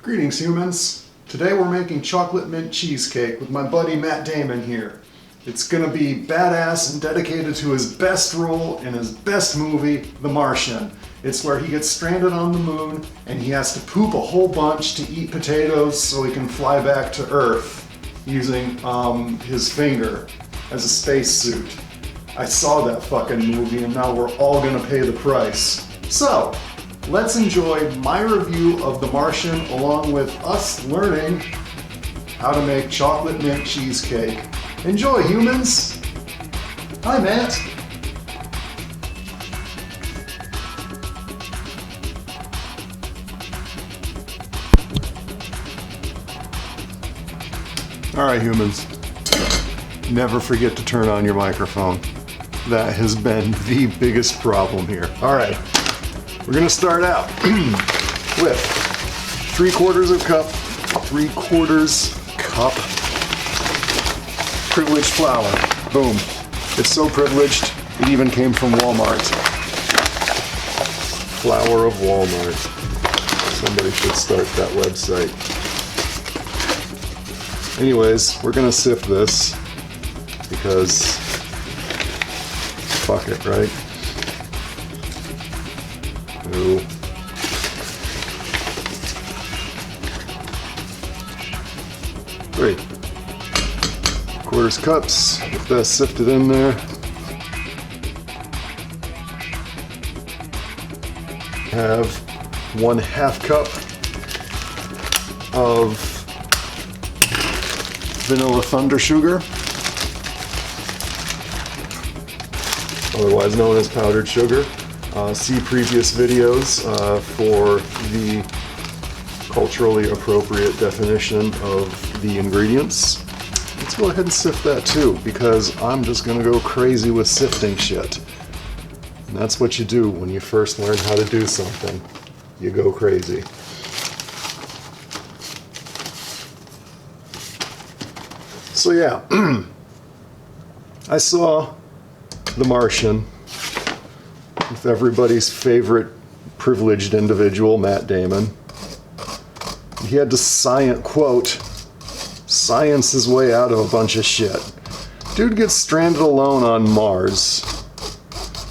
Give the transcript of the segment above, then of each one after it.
Greetings, humans. Today we're making chocolate mint cheesecake with my buddy Matt Damon here. It's gonna be badass and dedicated to his best role in his best movie, The Martian. It's where he gets stranded on the moon and he has to poop a whole bunch to eat potatoes so he can fly back to Earth using his finger as a spacesuit. I saw that fucking movie and now we're all gonna pay the price. So, let's enjoy my review of The Martian along with us learning how to make chocolate mint cheesecake. Enjoy, humans! Hi, Matt! Alright, humans. Never forget to turn on your microphone. That has been the biggest problem here. Alright. We're gonna start out with 3/4 cup privileged flour. Boom. It's so privileged, it even came from Walmart. Flour of Walmart. Somebody should start that website. Anyways, we're gonna sift this because fuck it, right? Ooh. 3/4 cups. Get that sifted in there. Have 1/2 cup of vanilla thunder sugar, otherwise known as powdered sugar. See previous videos for the culturally appropriate definition of the ingredients. Let's go ahead and sift that too, because I'm just gonna go crazy with sifting shit. And that's what you do when you first learn how to do something. You go crazy. So yeah, I saw The Martian with everybody's favorite privileged individual, Matt Damon. He had to science his way out of a bunch of shit. Dude gets stranded alone on Mars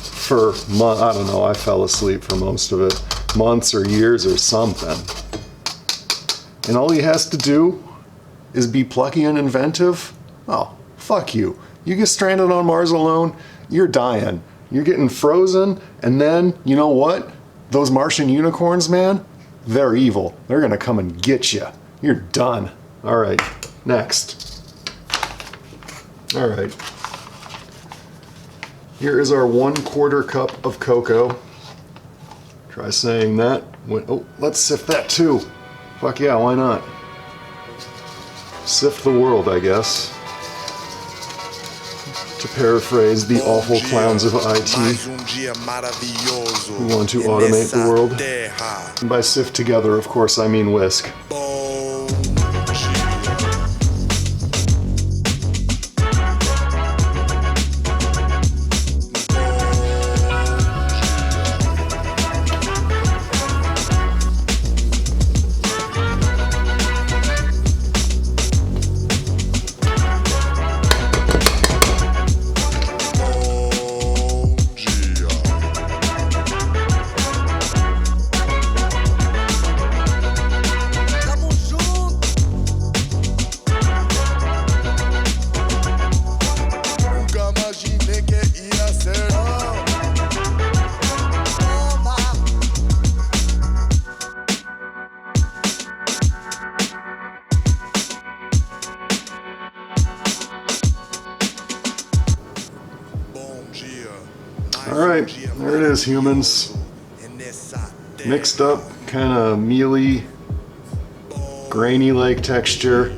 for I don't know, I fell asleep for most of it. Months or years or something. And all he has to do is be plucky and inventive? Oh, fuck you. You get stranded on Mars alone, you're dying. You're getting frozen, and then, you know what? Those Martian unicorns, man, they're evil. They're gonna come and get you. You're done. All right, next. All right. Here is our 1/4 cup of cocoa. Try saying that. Oh, let's sift that too. Fuck yeah, why not? Sift the world, I guess. To paraphrase the awful clowns of IT who want to automate the world. And by sift together, of course, I mean whisk. Alright, there it is, humans. Mixed up, kind of mealy, grainy-like texture.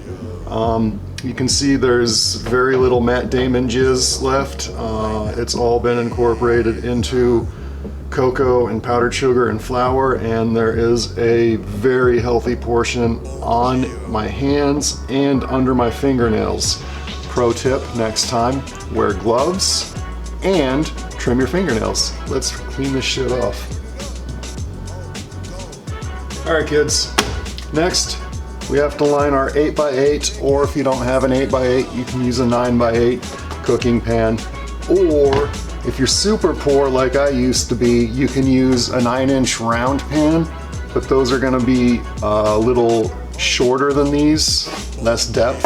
You can see there's very little Matt Damon jizz left. It's all been incorporated into cocoa and powdered sugar and flour, and there is a very healthy portion on my hands and under my fingernails. Pro tip, next time, wear gloves and trim your fingernails. Let's clean this shit off. Alright kids, Next, we have to line our 8x8, or if you don't have an 8x8, you can use a 9x8 cooking pan. Or if you're super poor like I used to be, you can use a 9-inch round pan, but those are gonna be a little shorter than these, less depth.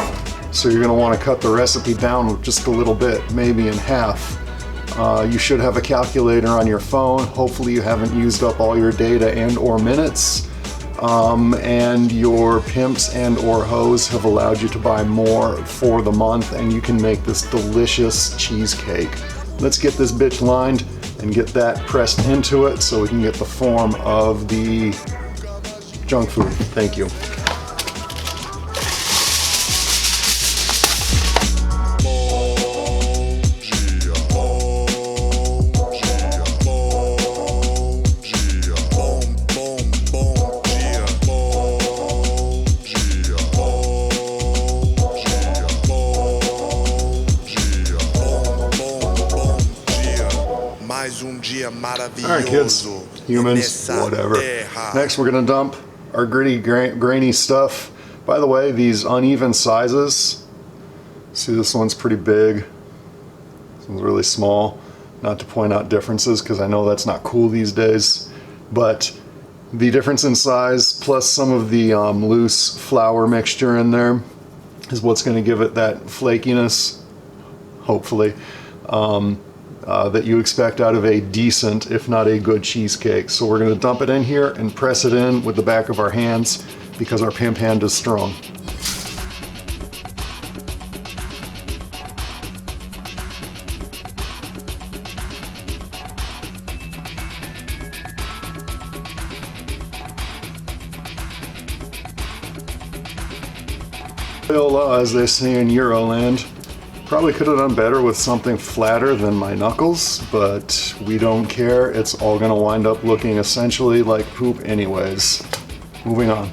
So you're gonna wanna cut the recipe down just a little bit, maybe in half. You should have a calculator on your phone. Hopefully you haven't used up all your data and or minutes. And your pimps and or hoes have allowed you to buy more for the month, and you can make this delicious cheesecake. Let's get this bitch lined and get that pressed into it so we can get the form of the junk food. Thank you. Alright kids, humans, whatever. Next we're gonna dump our gritty, grainy stuff. By the way, these uneven sizes, see this one's pretty big, this one's really small. Not to point out differences because I know that's not cool these days, but the difference in size plus some of the loose flour mixture in there is what's gonna give it that flakiness, hopefully. That you expect out of a decent, if not a good cheesecake. So we're going to dump it in here and press it in with the back of our hands because our pimp hand is strong. As they say in Euroland. Probably could have done better with something flatter than my knuckles, but we don't care. It's all gonna wind up looking essentially like poop anyways. Moving on.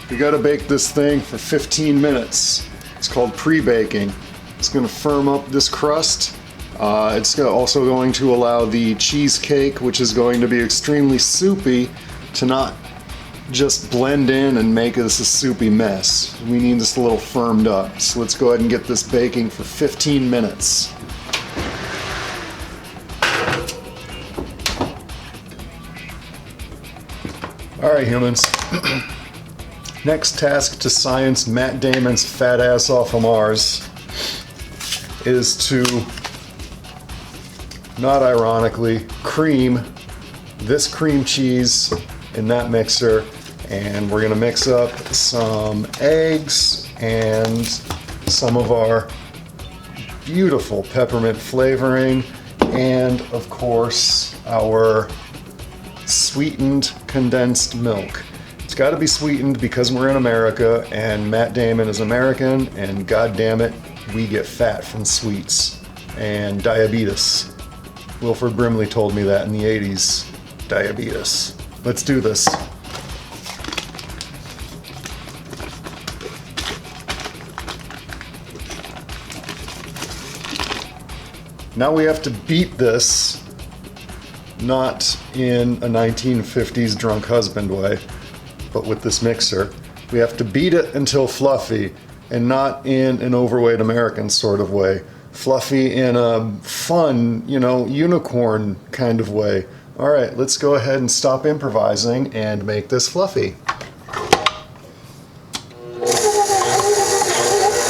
You gotta bake this thing for 15 minutes. It's called pre-baking. It's gonna firm up this crust. It's also going to allow the cheesecake, which is going to be extremely soupy, to not just blend in and make this a soupy mess. We need this a little firmed up. So let's go ahead and get this baking for 15 minutes. All right, humans. Next task to science Matt Damon's fat ass off of Mars is to, not ironically, cream this cream cheese in that mixer, and we're gonna mix up some eggs and some of our beautiful peppermint flavoring, and of course our sweetened condensed milk. It's got to be sweetened because we're in America and Matt Damon is American, and god damn it, we get fat from sweets and diabetes. Wilford Brimley told me that in the 80s. Diabetes. Let's do this. Now we have to beat this, not in a 1950s drunk husband way, but with this mixer. We have to beat it until fluffy, and not in an overweight American sort of way. Fluffy in a fun, you know, unicorn kind of way. All right, let's go ahead and stop improvising and make this fluffy.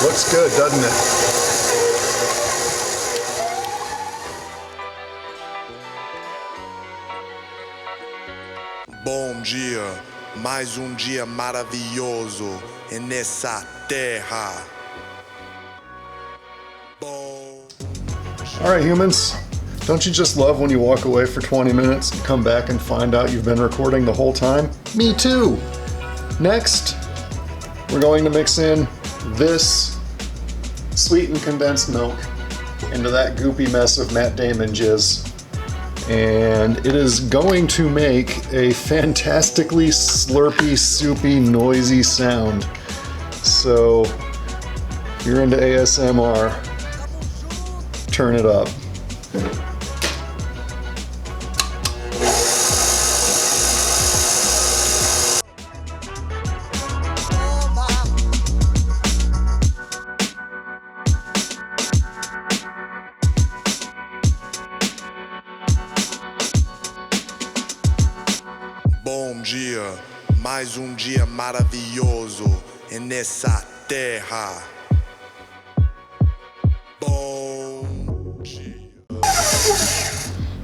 Looks good, doesn't it? Bom dia, mais dia maravilhoso nessa terra. All right, humans. Don't you just love when you walk away for 20 minutes and come back and find out you've been recording the whole time? Me too! Next, we're going to mix in this sweetened condensed milk into that goopy mess of Matt Damon jizz. And it is going to make a fantastically slurpy, soupy, noisy sound. So, if you're into ASMR, turn it up. mais dia maravilhoso nessa terra. Bom dia.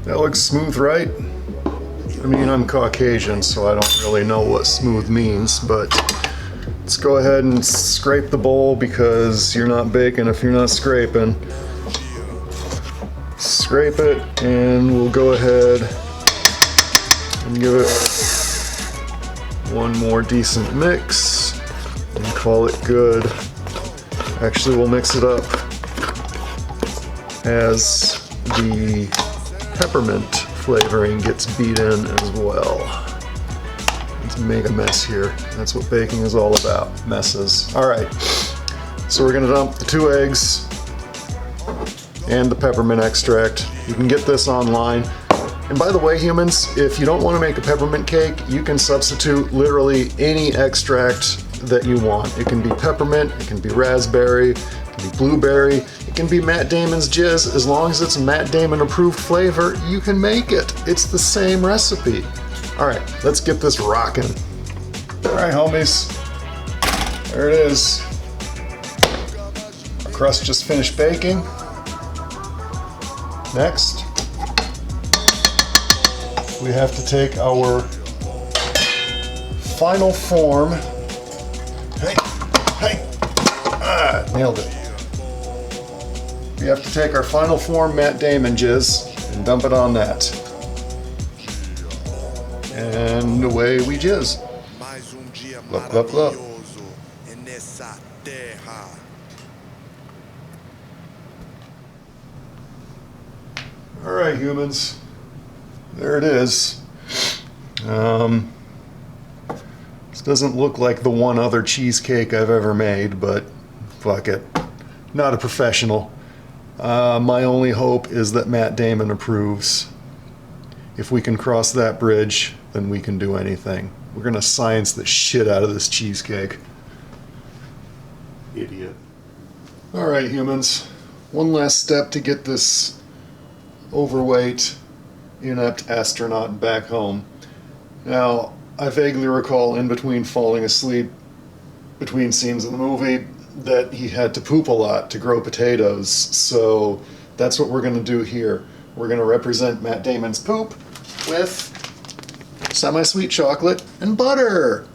That looks smooth, right? I mean, I'm Caucasian, so I don't really know what smooth means, but let's go ahead and scrape the bowl because you're not baking if you're not scraping. Scrape it, and we'll go ahead and give it one more decent mix and call it good. Actually, we'll mix it up as the peppermint flavoring gets beat in as well. Let's make a mess here. That's what baking is all about, messes. All right, so we're gonna dump the 2 eggs and the peppermint extract. You can get this online. And by the way, humans, if you don't want to make a peppermint cake, you can substitute literally any extract that you want. It can be peppermint, it can be raspberry, it can be blueberry, it can be Matt Damon's jizz. As long as it's Matt Damon approved flavor, you can make it. It's the same recipe. All right, let's get this rocking. All right, homies, there it is. Our crust just finished baking. Next, we have to take our final form. Nailed it. We have to take our final form Matt Damon jizz and dump it on that. And away we jizz. Look, look, look. All right, humans. There it is. This doesn't look like the one other cheesecake I've ever made, but fuck it. Not a professional. My only hope is that Matt Damon approves. If we can cross that bridge, then we can do anything. We're gonna science the shit out of this cheesecake. Idiot. All right, humans. One last step to get this overweight, inept astronaut back home. Now, I vaguely recall in between falling asleep between scenes in the movie that he had to poop a lot to grow potatoes, so that's what we're going to do here. We're going to represent Matt Damon's poop with semi-sweet chocolate and butter.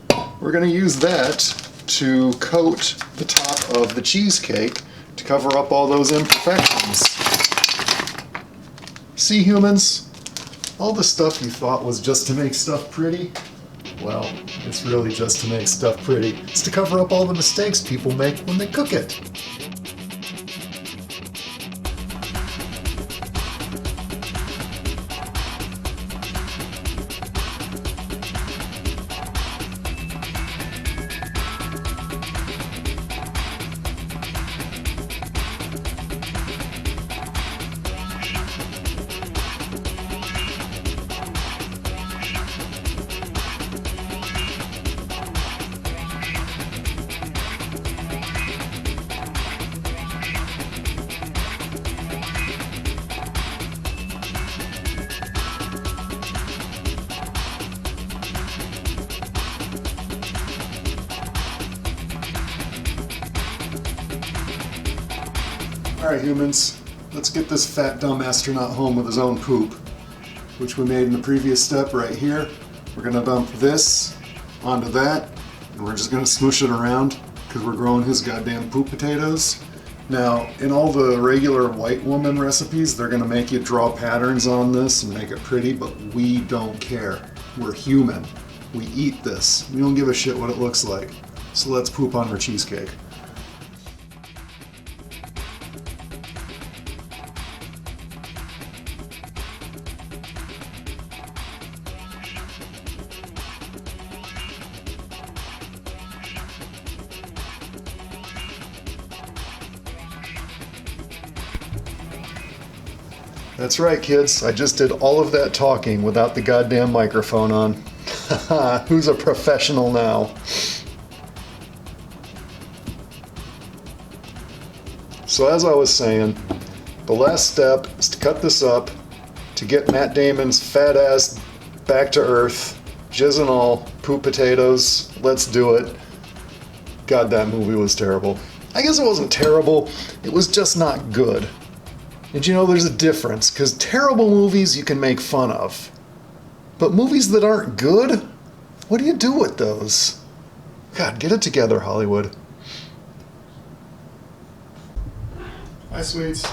We're going to use that to coat the top of the cheesecake to cover up all those imperfections. See, humans? All the stuff you thought was just to make stuff pretty, well, it's really just to make stuff pretty. It's to cover up all the mistakes people make when they cook it. Alright, humans, let's get this fat dumb astronaut home with his own poop, which we made in the previous step right here. We're going to dump this onto that, and we're just going to smoosh it around because we're growing his goddamn poop potatoes. Now, in all the regular white woman recipes, they're going to make you draw patterns on this and make it pretty, but we don't care. We're human. We eat this. We don't give a shit what it looks like. So let's poop on our cheesecake. That's right, kids. I just did all of that talking without the goddamn microphone on. Who's a professional now? So as I was saying, the last step is to cut this up to get Matt Damon's fat ass back to earth Jizz and all, poop potatoes, let's do it. God, that movie was terrible. I guess it wasn't terrible, it was just not good. And you know, there's a difference, because terrible movies you can make fun of. But movies that aren't good, what do you do with those? God, get it together, Hollywood. Hi, sweets.